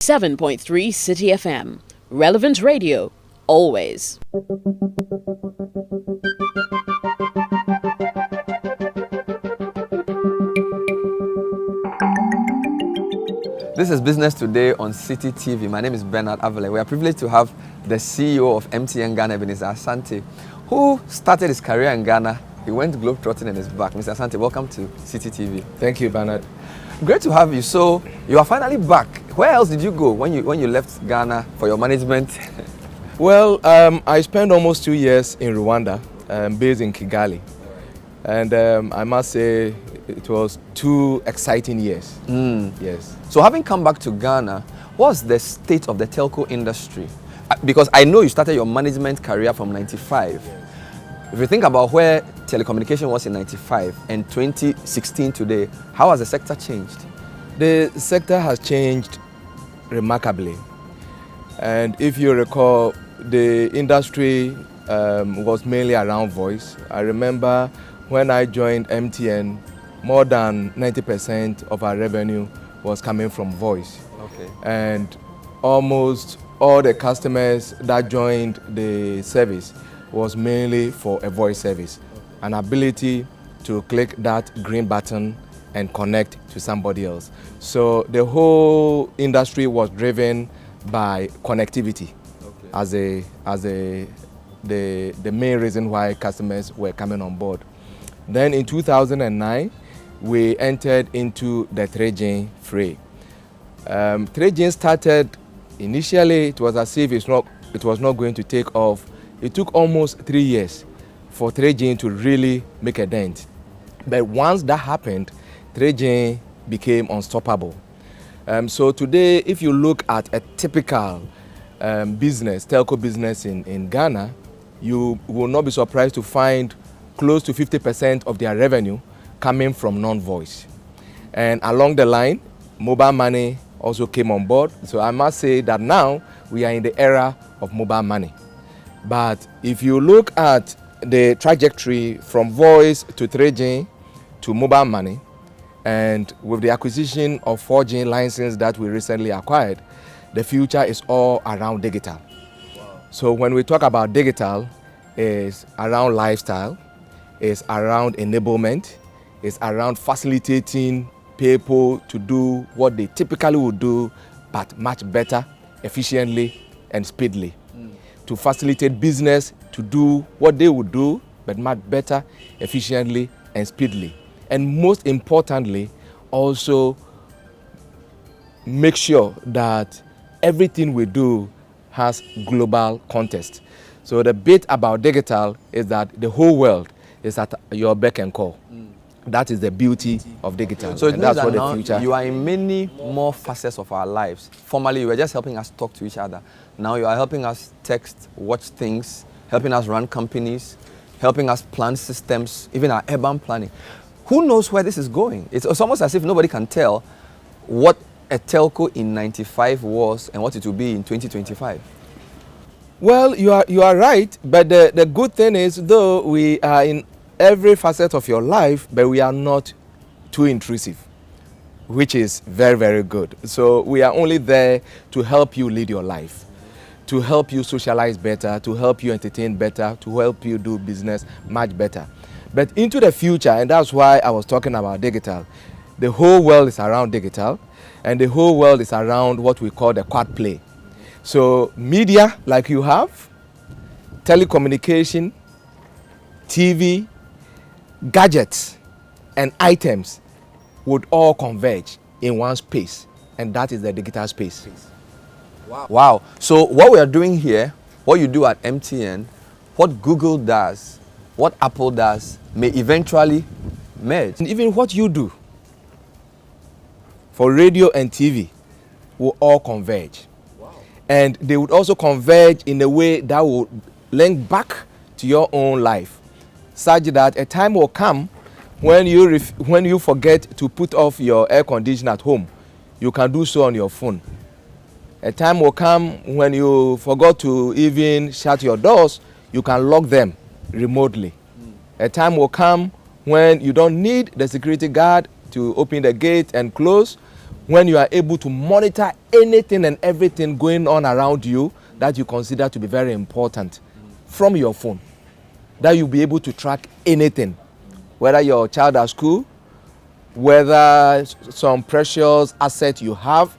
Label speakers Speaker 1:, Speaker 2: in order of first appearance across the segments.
Speaker 1: 7.3 Citi FM. Relevant radio, always.
Speaker 2: This is Business Today on Citi TV. My name is Bernard Avle. We are privileged to have the CEO of MTN Ghana, Ebenezer Asante, who started his career in Ghana. He went globetrotting in his back. Mr. Asante, welcome to Citi TV.
Speaker 3: Thank you, Bernard.
Speaker 2: Great to have you. So you are finally back. Where else did you go when you left Ghana for your management?
Speaker 3: Well, I spent almost 2 years in Rwanda, based in Kigali. And I must say it was 2 exciting years. Yes.
Speaker 2: So having come back to Ghana, what's the state of the telco industry? Because I know you started your management career from 95. If you think about where telecommunication was in 95 and 2016 today, how has the sector changed?
Speaker 3: The sector has changed remarkably. And if you recall, the industry was mainly around voice. I remember when I joined MTN, more than 90% of our revenue was coming from voice.
Speaker 2: Okay.
Speaker 3: And almost all the customers that joined the service was mainly for a voice service, an ability to click that green button and connect to somebody else. So the whole industry was driven by connectivity as the main reason why customers were coming on board. Then in 2009, we entered into the 3G fray. 3G started initially, it was as if it was not going to take off. It took almost 3 years for 3G to really make a dent. But once that happened, 3G became unstoppable. So today, if you look at a typical business, telco business in Ghana, you will not be surprised to find close to 50% of their revenue coming from non-voice. And along the line, mobile money also came on board. So I must say that now we are in the era of mobile money. But if you look at the trajectory from voice to 3G to mobile money, and with the acquisition of 4G license that we recently acquired, the future is all around digital. Wow. So when we talk about digital, it's around lifestyle, it's around enablement, it's around facilitating people to do what they typically would do, but much better, efficiently, and speedily. To facilitate business to do what they would do, but much better, efficiently, and speedily. And most importantly, also make sure that everything we do has global context. So the bit about digital is that the whole world is at your beck and call. That is the beauty of digital.
Speaker 2: So
Speaker 3: and that's what
Speaker 2: now
Speaker 3: the future.
Speaker 2: You are in many more facets of our lives. Formerly, you were just helping us talk to each other. Now you are helping us text, watch things, helping us run companies, helping us plan systems, even our urban planning. Who knows where this is going? It's almost as if nobody can tell what a telco in 95 was and what it will be in 2025.
Speaker 3: Well, you are right, but the good thing is, though we are in every facet of your life, but we are not too intrusive, which is very, very good. So we are only there to help you lead your life, to help you socialize better, to help you entertain better, to help you do business much better. But into the future, and that's why I was talking about digital, the whole world is around digital, and the whole world is around what we call the quad play. So media, like you have, telecommunication, TV, gadgets, and items would all converge in one space, and that is the digital space.
Speaker 2: Wow. So what we are doing here, what you do at MTN, what Google does, what Apple does, may eventually merge.
Speaker 3: And even what you do for radio and TV will all converge. Wow. And they would also converge in a way that will link back to your own life, such that a time will come when you forget to put off your air conditioner at home, you can do so on your phone. A time will come when you forgot to even shut your doors, you can lock them remotely. A time will come when you don't need the security guard to open the gate and close. when you are able to monitor anything and everything going on around you that you consider to be very important from your phone, that you'll be able to track anything, whether your child at school, whether some precious asset you have,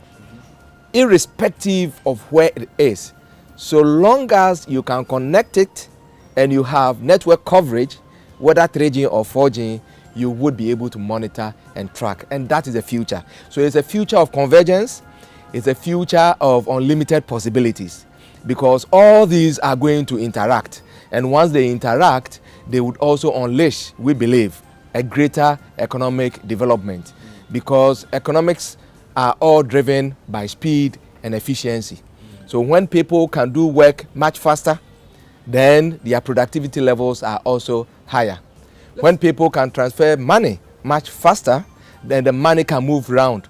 Speaker 3: irrespective of where it is. So long as you can connect it and you have network coverage, whether 3G or 4G, you would be able to monitor and track. And that is the future. So it's a future of convergence. It's a future of unlimited possibilities, because all these are going to interact. And once they interact, they would also unleash, we believe, a greater economic development, because economics are all driven by speed and efficiency. So when people can do work much faster, then their productivity levels are also higher. When people can transfer money much faster, then the money can move around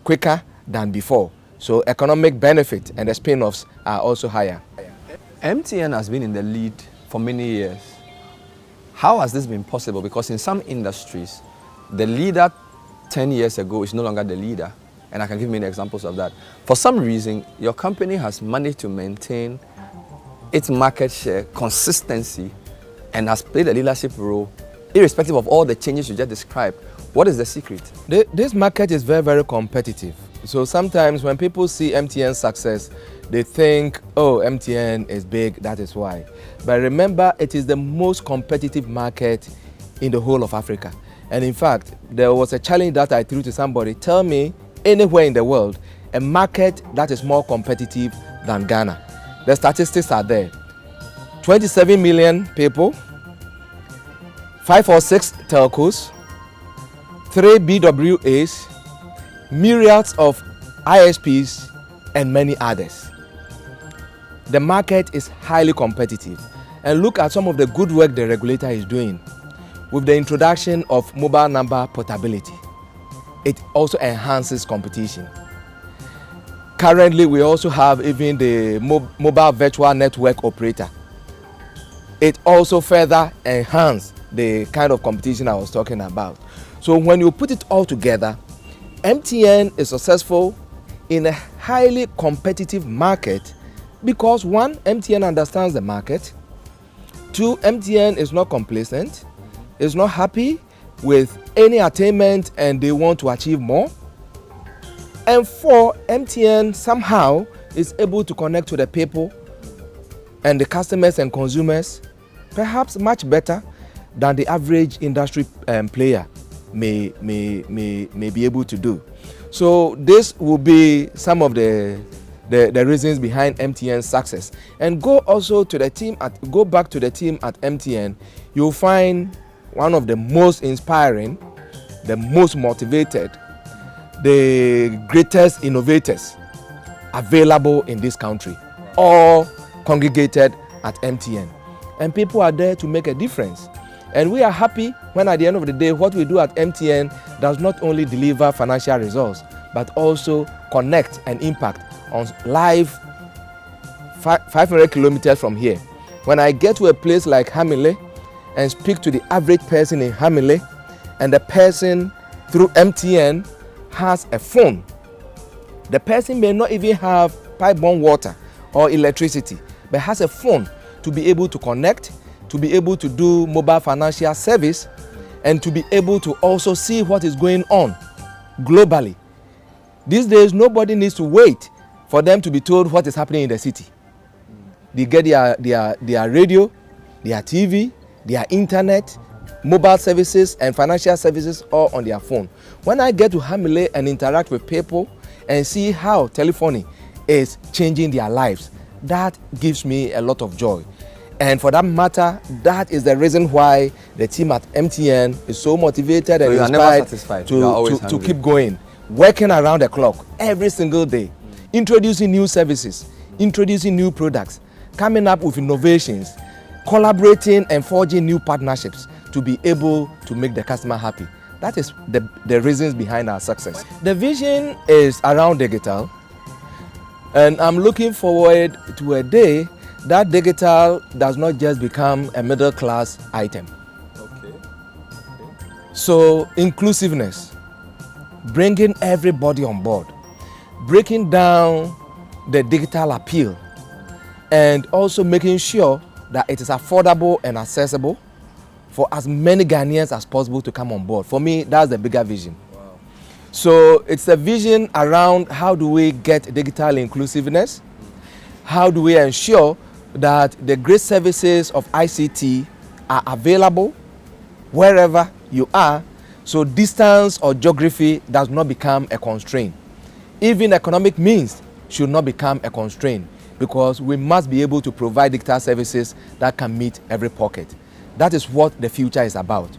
Speaker 3: quicker than before. So economic benefit and the spin-offs are also higher.
Speaker 2: MTN has been in the lead for many years. How has this been possible? Because in some industries, the leader 10 years ago is no longer the leader. And I can give many examples of that. For some reason, your company has managed to maintain its market share consistency and has played a leadership role, irrespective of all the changes you just described. What is the secret?
Speaker 3: This market is very, very competitive. So sometimes when people see MTN's success, they think, oh, MTN is big, that is why. But remember, it is the most competitive market in the whole of Africa. And in fact, there was a challenge that I threw to somebody. Tell me, anywhere in the world, a market that is more competitive than Ghana. The statistics are there. 27 million people, 5 or 6 telcos, 3 BWAs, myriads of ISPs, and many others. The market is highly competitive. And look at some of the good work the regulator is doing with the introduction of mobile number portability. It also enhances competition. Currently, we also have even the mobile virtual network operator. It also further enhances the kind of competition I was talking about. So when you put it all together, MTN is successful in a highly competitive market because one, MTN understands the market. Two, MTN is not complacent, is not happy with any attainment and they want to achieve more. And four, MTN somehow is able to connect to the people and the customers and consumers perhaps much better than the average industry player may be able to do. So this will be some of the reasons behind MTN's success. And go back to the team at MTN, you'll find one of the most inspiring, the most motivated, the greatest innovators available in this country, all congregated at MTN. And people are there to make a difference. And we are happy when at the end of the day, what we do at MTN does not only deliver financial results, but also connect and impact on live 500 kilometers from here. When I get to a place like Hamile and speak to the average person in Hamile, and the person through MTN has a phone, the person may not even have pipe-borne water or electricity, but has a phone to be able to connect, to be able to do mobile financial service, and to be able to also see what is going on globally. These days, nobody needs to wait for them to be told what is happening in the city. They get their radio, their TV, their internet, mobile services and financial services all on their phone. When I get to Hamile and interact with people and see how telephony is changing their lives, that gives me a lot of joy. And for that matter, that is the reason why the team at MTN is so motivated and inspired to keep going, working around the clock every single day, introducing new services, introducing new products, coming up with innovations, collaborating and forging new partnerships to be able to make the customer happy. That is the reasons behind our success. The vision is around digital, and I'm looking forward to a day that digital does not just become a middle class item. Okay. So inclusiveness, bringing everybody on board, breaking down the digital appeal, and also making sure that it is affordable and accessible for as many Ghanaians as possible to come on board. For me, that's the bigger vision. Wow. So it's a vision around how do we get digital inclusiveness, how do we ensure that the great services of ICT are available wherever you are, so distance or geography does not become a constraint. Even economic means should not become a constraint, because we must be able to provide digital services that can meet every pocket. That is what the future is about.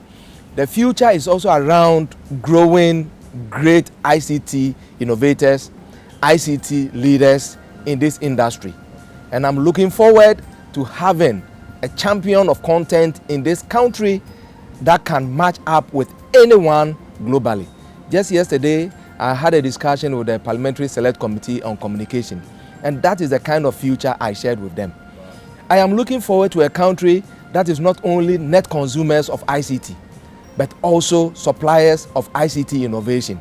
Speaker 3: The future is also around growing great ICT innovators, ICT leaders in this industry. And I'm looking forward to having a champion of content in this country that can match up with anyone globally. Just yesterday, I had a discussion with the Parliamentary Select Committee on Communication, and that is the kind of future I shared with them. I am looking forward to a country that is not only net consumers of ICT, but also suppliers of ICT innovation.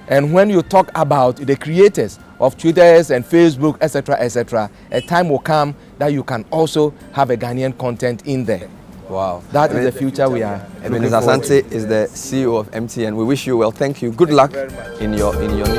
Speaker 3: And when you talk about the creators of Twitters and Facebook, etc., a time will come that you can also have a Ghanaian content in there.
Speaker 2: Wow.
Speaker 3: That is the future we are.
Speaker 2: Ebenezer Asante is the CEO of MTN. We wish you well. Thank you. Good luck in your new job.